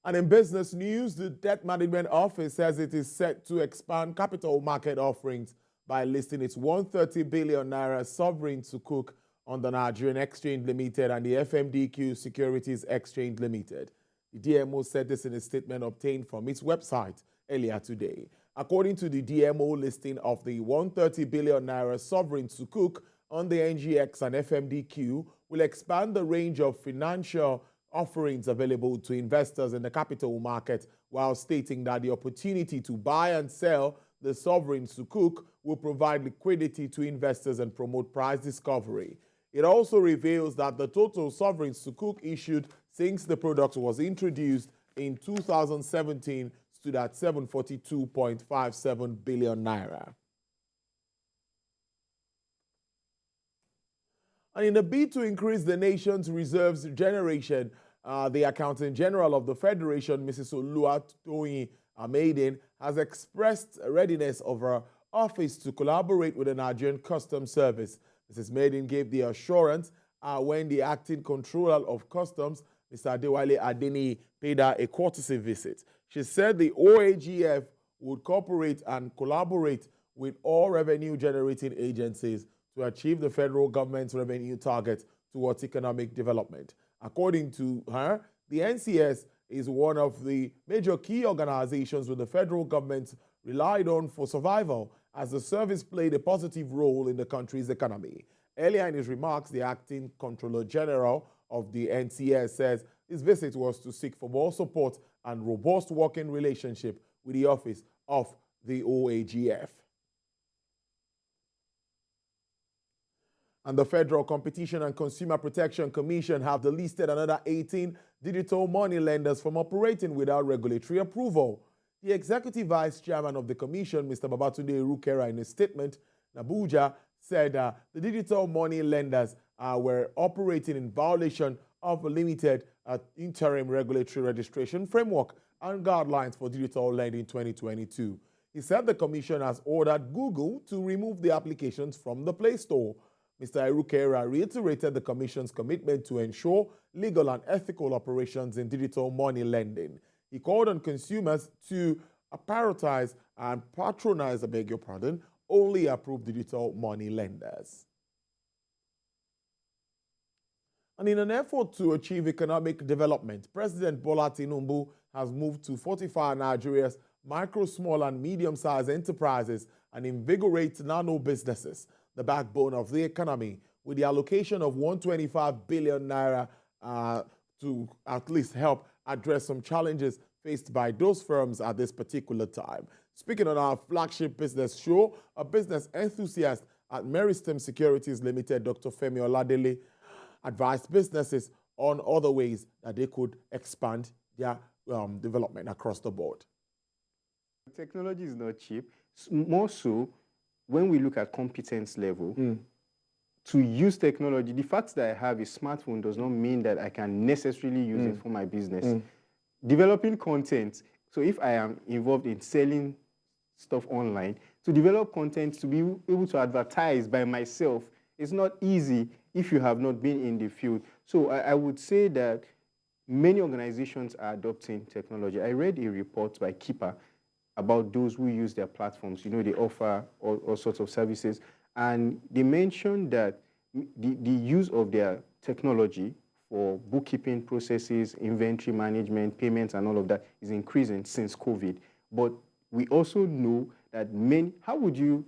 And in business news, the Debt Management Office says it is set to expand capital market offerings by listing its 130 billion naira sovereign sukuk on the Nigerian Exchange Limited and the FMDQ Securities Exchange Limited. The DMO said this in a statement obtained from its website earlier today. According to the DMO, listing of the 130 billion naira sovereign sukuk on the NGX and FMDQ will expand the range of financial offerings available to investors in the capital market, while stating that the opportunity to buy and sell the sovereign sukuk will provide liquidity to investors and promote price discovery. It also reveals that the total sovereign sukuk issued since the product was introduced in 2017 stood at 742.57 billion naira. And in a bid to increase the nation's reserves generation, the Accountant General of the Federation, Mrs. Oluwatoyin Amaden, has expressed readiness of her office to collaborate with the Nigerian Customs Service. Mrs. Maiden gave the assurance when the acting controller of customs, Mr. Adewale Adeni, paid her a courtesy visit. She said the AGF would cooperate and collaborate with all revenue-generating agencies to achieve the federal government's revenue target towards economic development. According to her, the NCS is one of the major key organizations with the federal government relied on for survival, as the service played a positive role in the country's economy. Earlier in his remarks, the acting Controller General of the NCS says his visit was to seek for more support and robust working relationship with the office of the OAGF. And the Federal Competition and Consumer Protection Commission have delisted another 18 digital money lenders from operating without regulatory approval. The Executive Vice Chairman of the Commission, Mr. Babatunde Erukera, in a statement in Abuja, said the digital money lenders were operating in violation of a limited interim regulatory registration framework and guidelines for digital lending 2022. He said the Commission has ordered Google to remove the applications from the Play Store. Mr. Erukera reiterated the Commission's commitment to ensure legal and ethical operations in digital money lending. He called on consumers to prioritize and patronize, only approved digital money lenders. And in an effort to achieve economic development, President Bola Tinubu has moved to fortify Nigeria's micro, small, and medium-sized enterprises and invigorate nano businesses, the backbone of the economy, with the allocation of 125 billion naira to at least help address some challenges faced by those firms at this particular time. Speaking on our flagship business show, a business enthusiast at Meristem Securities Limited, Dr. Femi Oladele, advised businesses on other ways that they could expand their development across the board. Technology is not cheap. More so, when we look at competence level, to use technology, the fact that I have a smartphone does not mean that I can necessarily use it for my business. Developing content, so if I am involved in selling stuff online, to develop content to be able to advertise by myself is not easy if you have not been in the field. So I would say that many organizations are adopting technology. I read a report by Keeper about those who use their platforms. You know, they offer all sorts of services. And they mentioned that the use of their technology for bookkeeping processes, inventory management, payments, and all of that is increasing since COVID. But we also know that how would you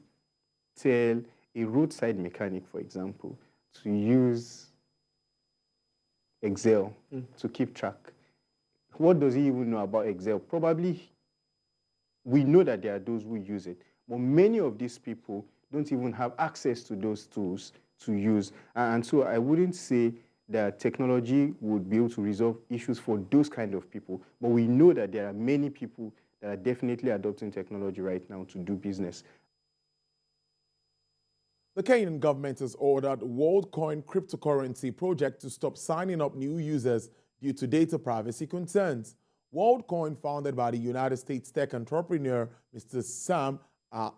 tell a roadside mechanic, for example, to use Excel to keep track? What does he even know about Excel? Probably we know that there are those who use it, but many of these people don't even have access to those tools to use. And so I wouldn't say that technology would be able to resolve issues for those kind of people, but we know that there are many people that are definitely adopting technology right now to do business. The Kenyan government has ordered WorldCoin cryptocurrency project to stop signing up new users due to data privacy concerns. WorldCoin, founded by the United States tech entrepreneur Mr. Sam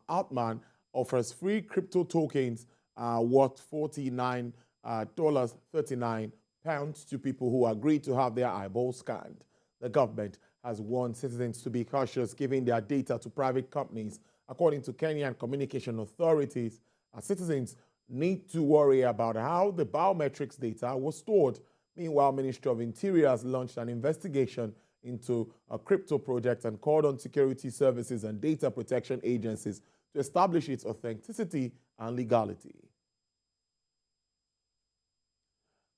Altman, offers free crypto tokens worth $49.39 to people who agree to have their eyeballs scanned. The government has warned citizens to be cautious giving their data to private companies. According to Kenyan communication authorities, citizens need to worry about how the biometrics data was stored. Meanwhile, Ministry of Interior has launched an investigation into a crypto project and called on security services and data protection agencies to establish its authenticity and legality.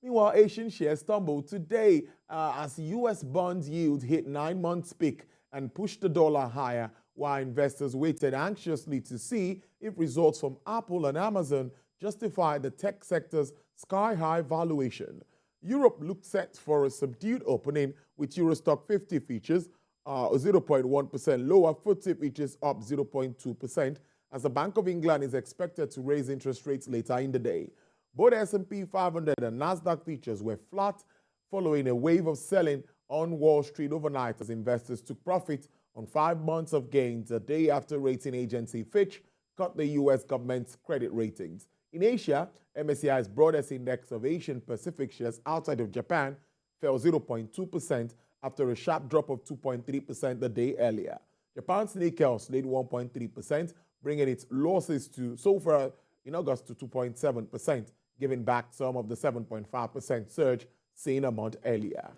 Meanwhile, Asian shares stumbled today as U.S. bond yield hit 9 months peak and pushed the dollar higher, while investors waited anxiously to see if results from Apple and Amazon justify the tech sector's sky-high valuation. Europe looked set for a subdued opening, with Eurostock 50 futures 0.1% lower, FTSE futures up 0.2%, as the Bank of England is expected to raise interest rates later in the day. Both S&P 500 and Nasdaq futures were flat, following a wave of selling on Wall Street overnight as investors took profit on 5 months of gains a day after rating agency Fitch cut the U.S. government's credit ratings. In Asia, MSCI's broadest index of Asian Pacific shares outside of Japan fell 0.2% after a sharp drop of 2.3% the day earlier. Japan's Nikkei slid 1.3%, bringing its losses to so far in August to 2.7%, giving back some of the 7.5% surge seen a month earlier.